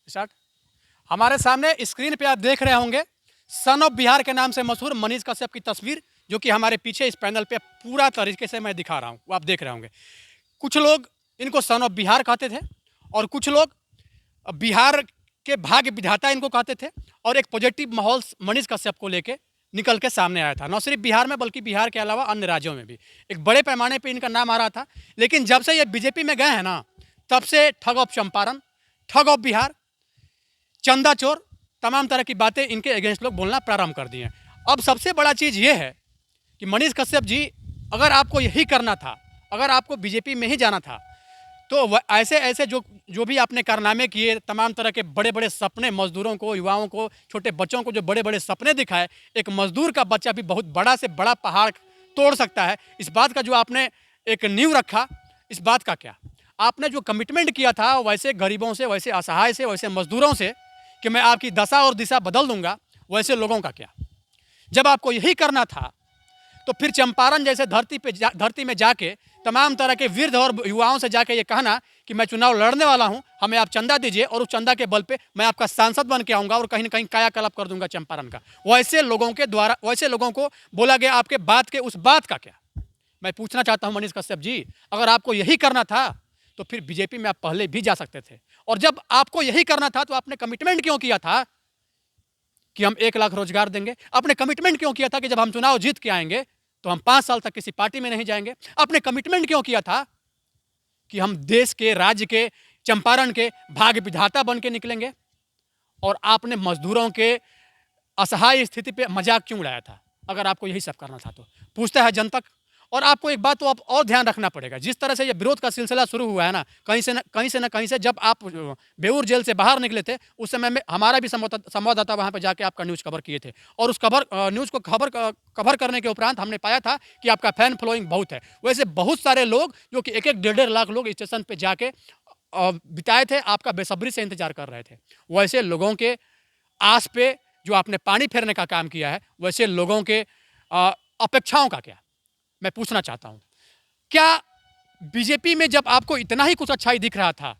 Start. हमारे सामने screen पे आप देख रहे होंगे सन ऑफ बिहार के नाम से मशहूर मनीष कश्यप की तस्वीर, जो कि हमारे पीछे इस पैनल पे पूरा तरीके से मैं दिखा रहा हूँ, वो आप देख रहे होंगे। कुछ लोग इनको सन ऑफ बिहार कहते थे और कुछ लोग बिहार के भाग्य विधाता इनको कहते थे, और एक पॉजिटिव माहौल मनीष कश्यप को लेके निकल के सामने आया था, न सिर्फ बिहार में बल्कि बिहार के अलावा अन्य राज्यों में भी एक बड़े पैमाने पे इनका नाम आ रहा था। लेकिन जब से ये बीजेपी में गए हैं ना, तब से ठग ऑफ चंपारण, ठग ऑफ बिहार, चंदा चोर, तमाम तरह की बातें इनके अगेंस्ट लोग बोलना प्रारंभ कर दिए हैं। अब सबसे बड़ा चीज़ ये है कि मनीष कश्यप जी, अगर आपको यही करना था, अगर आपको बीजेपी में ही जाना था, तो ऐसे ऐसे जो भी आपने कारनामे किए, तमाम तरह के बड़े बड़े सपने मजदूरों को, युवाओं को, छोटे बच्चों को जो बड़े बड़े सपने दिखाए, एक मजदूर का बच्चा भी बहुत बड़ा से बड़ा पहाड़ तोड़ सकता है, इस बात का जो आपने एक नींव रखा, इस बात का क्या? आपने जो कमिटमेंट किया था वैसे गरीबों से, वैसे असहाय से, वैसे मजदूरों से कि मैं आपकी दशा और दिशा बदल दूंगा, वैसे लोगों का क्या? जब आपको यही करना था तो फिर चंपारण जैसे धरती में जाके तमाम तरह के वृद्ध और युवाओं से जाके ये कहना कि मैं चुनाव लड़ने वाला हूं, हमें आप चंदा दीजिए और उस चंदा के बल पे मैं आपका सांसद बन के आऊंगा और कहीं ना कहीं कायाकल्प कर दूंगा चंपारण का। वैसे लोगों के द्वारा, वैसे लोगों को बोला गया आपके बात के उस बात का क्या? मैं पूछना चाहता हूं मनीष कश्यप जी, अगर आपको यही करना था तो फिर बीजेपी में आप पहले भी जा सकते थे, और जब आपको यही करना था तो आपने कमिटमेंट क्यों किया था कि हम 1 लाख रोजगार देंगे? आपने कमिटमेंट क्यों किया था कि जब हम चुनाव जीत के आएंगे तो हम 5 साल तक किसी पार्टी में नहीं जाएंगे? आपने कमिटमेंट क्यों किया था कि हम देश के, राज्य के, चंपारण के भाग्य विधाता बन के निकलेंगे? और आपने मजदूरों के असहाय स्थिति पे मजाक क्यों उड़ाया था, अगर आपको यही सब करना था तो? पूछता है जनता। और आपको एक बात तो आप और ध्यान रखना पड़ेगा, जिस तरह से ये विरोध का सिलसिला शुरू हुआ है ना, कहीं से जब आप बेऊर जेल से बाहर निकले थे, उस समय में हमारा भी संवाददाता वहां पर जाके आपका न्यूज़ कवर किए थे, और उस न्यूज़ को कवर करने के उपरांत हमने पाया था कि आपका फैन फॉलोइंग बहुत है। वैसे बहुत सारे लोग जो कि 1-1 1.5 लाख लोग स्टेशन पर जाके बिताए थे, आपका बेसब्री से इंतजार कर रहे थे। वैसे लोगों के आस पे जो आपने पानी फेरने का काम किया है, वैसे लोगों के अपेक्षाओं का क्या? मैं पूछना चाहता हूं, क्या बीजेपी में जब आपको इतना ही कुछ अच्छाई दिख रहा था,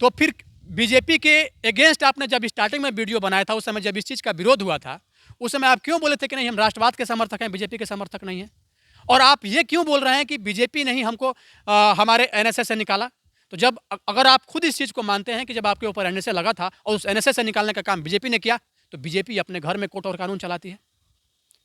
तो फिर बीजेपी के अगेंस्ट आपने जब स्टार्टिंग में वीडियो बनाया था, उस समय जब इस चीज़ का विरोध हुआ था, उस समय आप क्यों बोले थे कि नहीं हम राष्ट्रवाद के समर्थक हैं, बीजेपी के समर्थक नहीं हैं? और आप ये क्यों बोल रहे हैं कि बीजेपी ने ही हमको हमारे एनएसएस से निकाला? तो जब अगर आप खुद इस चीज़ को मानते हैं कि जब आपके ऊपर एनएसए लगा था और उस एनएसए से निकालने का काम बीजेपी ने किया, तो बीजेपी अपने घर में कोर्ट और कानून चलाती है।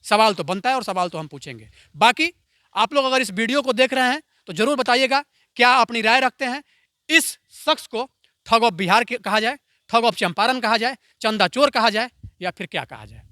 सवाल तो बनता है और सवाल तो हम पूछेंगे। बाकी आप लोग अगर इस वीडियो को देख रहे हैं तो जरूर बताइएगा, क्या अपनी राय रखते हैं? इस शख्स को ठग ऑफ बिहार कहा जाए, ठग ऑफ चंपारण कहा जाए, चंदा चोर कहा जाए, या फिर क्या कहा जाए?